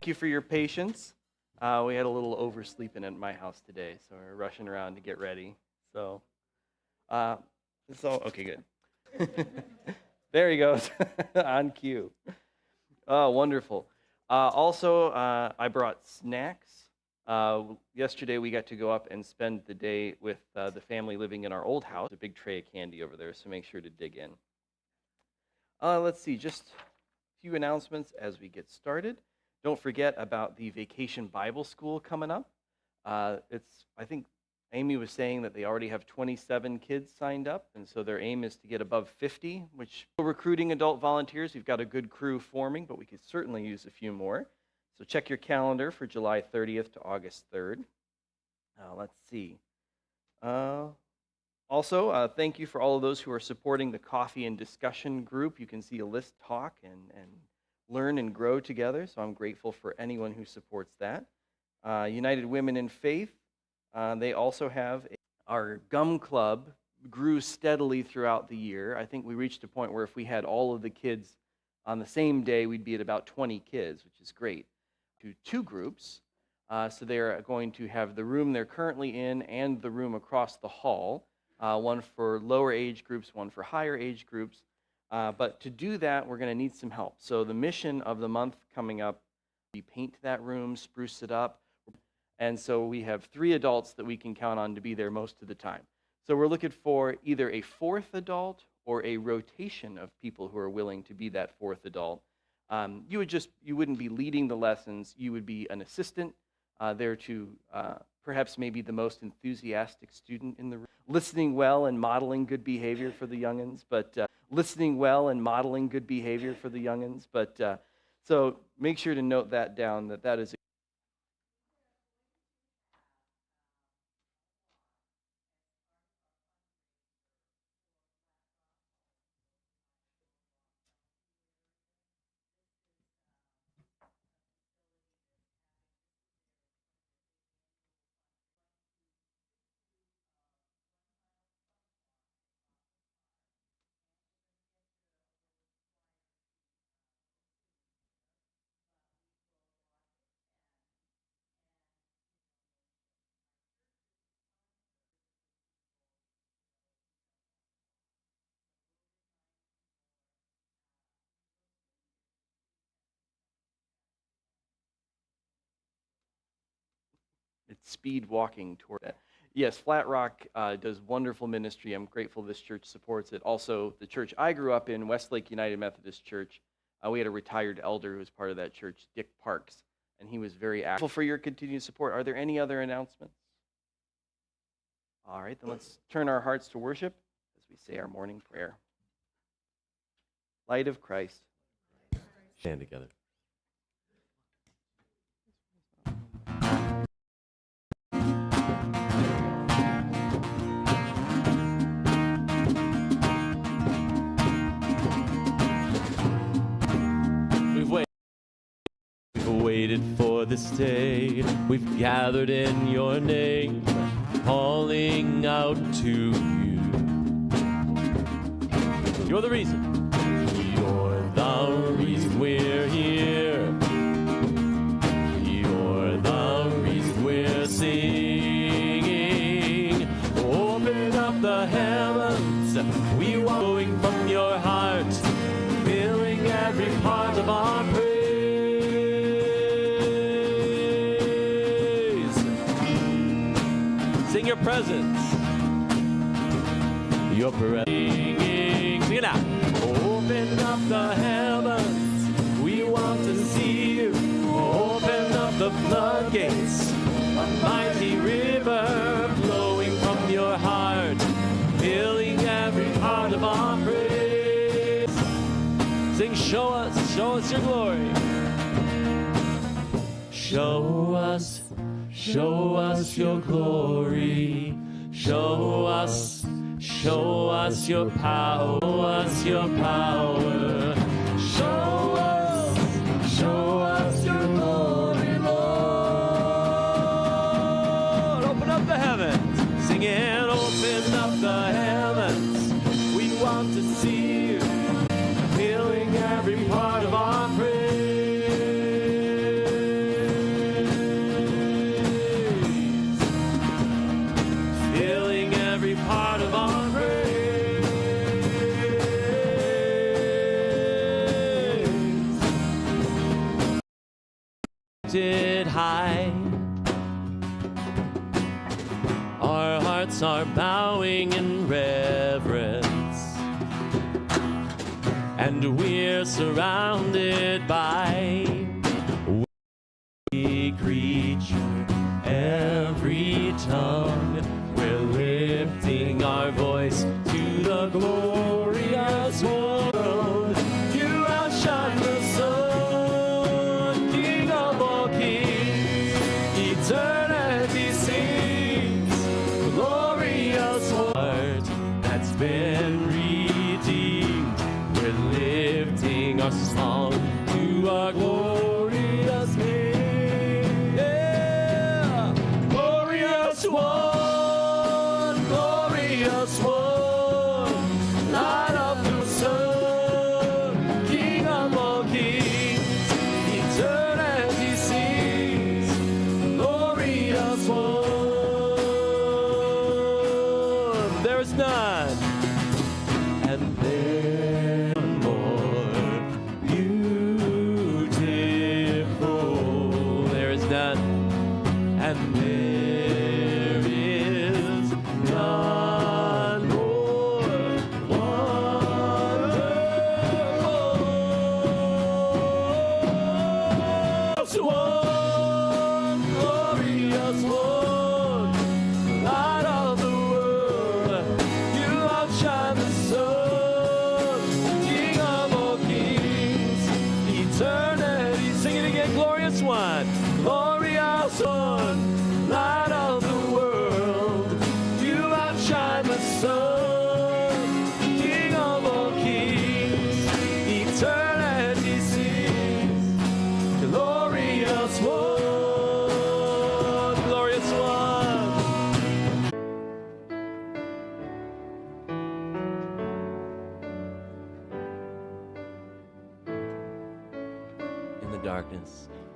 Thank you for your patience. We had a little oversleeping at my house today, so we're rushing around to get ready. So, it's all okay. Good. There he goes on cue. Oh, wonderful. Also, I brought snacks. Yesterday we got to go up and spend the day with the family living in our old house. A big tray of candy over there, so make sure to dig in. Let's see, just a few announcements as we get started. Don't forget about the Vacation Bible School coming up. I think Amy was saying that they already have 27 kids signed up, and so their aim is to get above 50, which recruiting adult volunteers. We've got a good crew forming, but we could certainly use a few more. So check your calendar for July 30th to August 3rd. Let's see. Also, thank you for all of those who are supporting the coffee and discussion group. You can see a list talk and learn and grow together, so I'm grateful for anyone who supports that. United Women in Faith, they also have our gum club grew steadily throughout the year. I think we reached a point where if we had all of the kids on the same day, we'd be at about 20 kids, which is great. To two groups, so they're going to have the room they're currently in and the room across the hall, one for lower age groups, one for higher age groups. But to do that, we're going to need some help. So the mission of the month coming up, we paint that room, spruce it up. And so we have 3 adults that we can count on to be there most of the time. So we're looking for either a 4th adult or a rotation of people who are willing to be that 4th adult. You wouldn't be leading the lessons. You would be an assistant there to perhaps maybe the most enthusiastic student in the room, listening well and modeling good behavior for the youngins, so make sure to note that down, that is it's speed walking toward that. Yes, Flat Rock does wonderful ministry. I'm grateful this church supports it. Also, the church I grew up in, Westlake United Methodist Church, we had a retired elder who was part of that church, Dick Parks, and he was very active. For your continued support. Are there any other announcements? All right, then let's turn our hearts to worship as we say our morning prayer. Light of Christ. Stand together. Waited for this day, we've gathered in your name, calling out to you. You're the reason. You're the reason we're here. You're the reason we're singing. Open up the heavens, we want going from your heart, filling every part of our praise. Sing your presence. Your presence. Sing it out. Open up the heavens. We want to see you. Open up the floodgates. A mighty river flowing from your heart, filling every part of our praise. Sing, show us your glory. Show us your glory. Show us your power. Show us your glory, Lord. Open up the heavens. Sing it, open up the heavens. We want to see you, filling every part of our praise. lifted high. Our hearts are bowing in reverence, and we're surrounded by every creature, every tongue. We're lifting our voice to the glorious world. You outshine the sun, King of all kings. Eternity sings, glorious heart that's been redeemed. We're lifting our song to our glorious King. Yeah. Glorious one, glorious one, light of the sun, King of all kings. Eternity sings, glorious one. There is none, and there's none more beautiful. There is none, and there is none more wonderful. One glorious one, light of the world. You outshine the sun, King of all kings. Eternity, sing it again, glorious one, glorious one, light of the world. You outshine the sun, King of all kings. Eternity sings, glorious one, glorious one.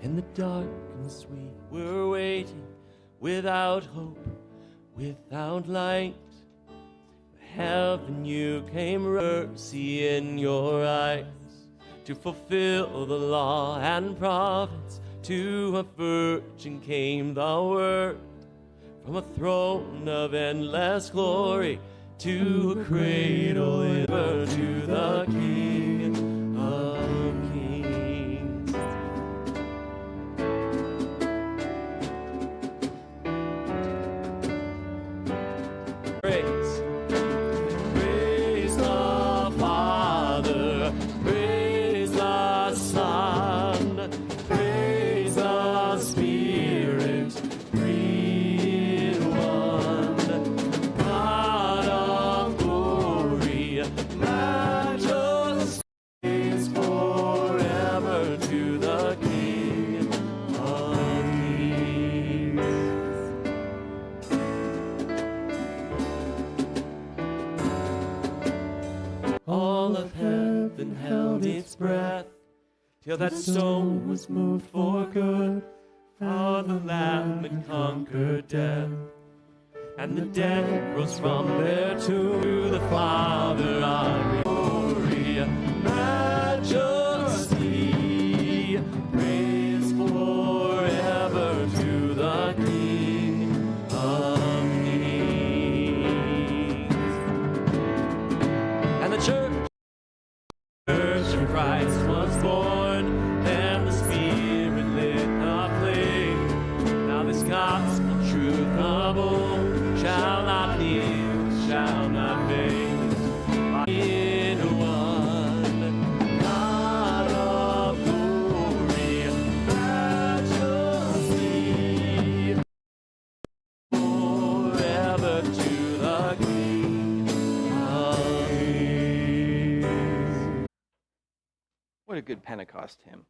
In the darkness we were waiting, without hope, without light. Heaven, you came, mercy in your eyes, to fulfill the law and prophets. To a virgin came the word, from a throne of endless glory, to a cradle ever to the King of kings. Praise, praise the Father, praise the Son, praise the Spirit, three in one. God of glory, majesty is forever to the King of kings. All of heaven held its breath till that stone was moved for good. For the Lamb had conquered death, and the dead rose from their tomb. To the Father our glory, majesty, praise forever to the King of kings. And the church of Christ was born, and the Spirit lit the flame. Now this gospel truth of old shall not kneel, shall not fade. In one God of glory, majesty, forever to the King of kings. What a good Pentecost hymn.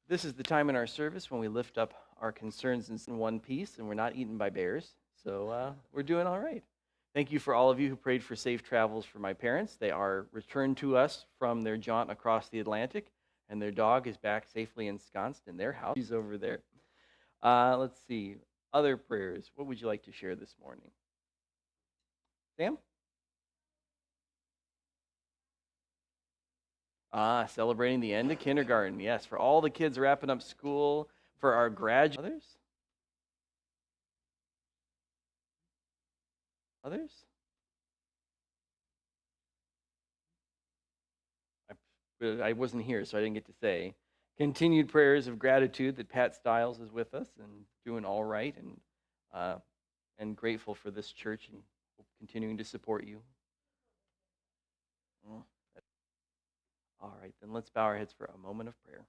This is the time in our service when we lift up our concerns in one piece, and we're not eaten by bears, so we're doing all right. Thank you for all of you who prayed for safe travels for my parents. They are returned to us from their jaunt across the Atlantic, and their dog is back safely ensconced in their house. He's over there. Let's see. Other prayers. What would you like to share this morning? Sam? Celebrating the end of kindergarten. Yes, for all the kids wrapping up school, for our graduates. Others? I wasn't here, so I didn't get to say. Continued prayers of gratitude that Pat Stiles is with us and doing all right, and grateful for this church and continuing to support you. All right, then let's bow our heads for a moment of prayer.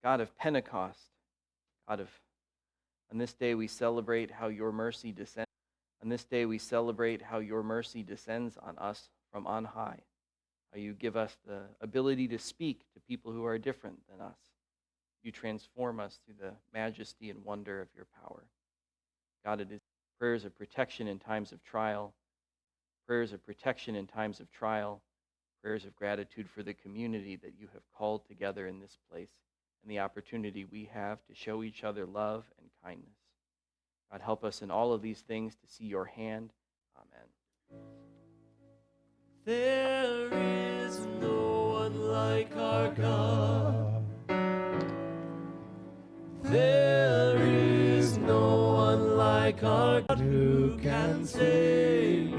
God of Pentecost, on this day we celebrate how your mercy descends. On this day we celebrate how your mercy descends on us from on high. How you give us the ability to speak to people who are different than us. You transform us through the majesty and wonder of your power. God, it is prayers of protection in times of trial, prayers of protection in times of trial, prayers of gratitude for the community that you have called together in this place and the opportunity we have to show each other love and kindness. God, help us in all of these things to see your hand. Amen. There is no one like our God. There is no one like our God who can save.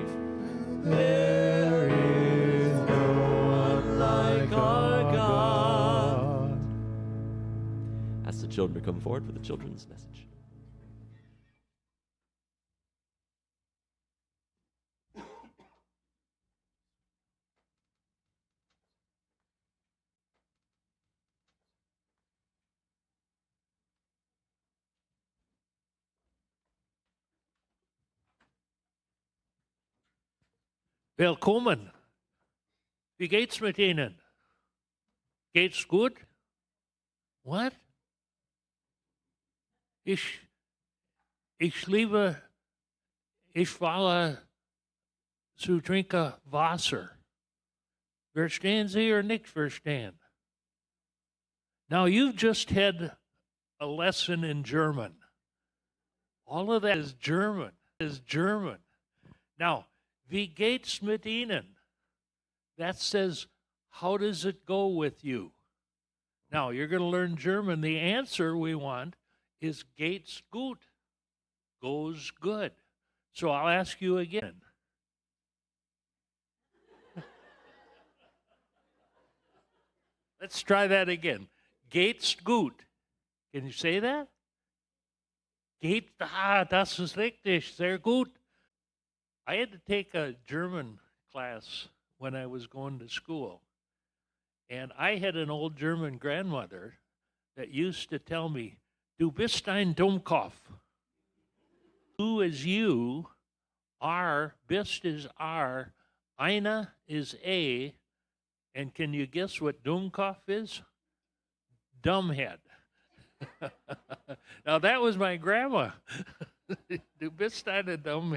There is no one like our God. Ask the children to come forward for the children's message. Willkommen. Wie geht's mit Ihnen? Geht's gut? What? Ich falle zu trinken Wasser. Verstehen Sie or nicht verstehen? Now, you've just had a lesson in German. All of that is German. Now, wie geht's mit Ihnen? That says, how does it go with you? Now, you're going to learn German. The answer we want is geht's gut, goes good. So I'll ask you again. Let's try that again. Geht's gut. Can you say that? Das ist richtig, sehr gut. I had to take a German class when I was going to school. And I had an old German grandmother that used to tell me, Du bist ein Dummkopf. Du is you, bist is R, eine is A, and can you guess what Dummkopf is? Dumbhead. Now that was my grandma. Du bist eine Dummhead.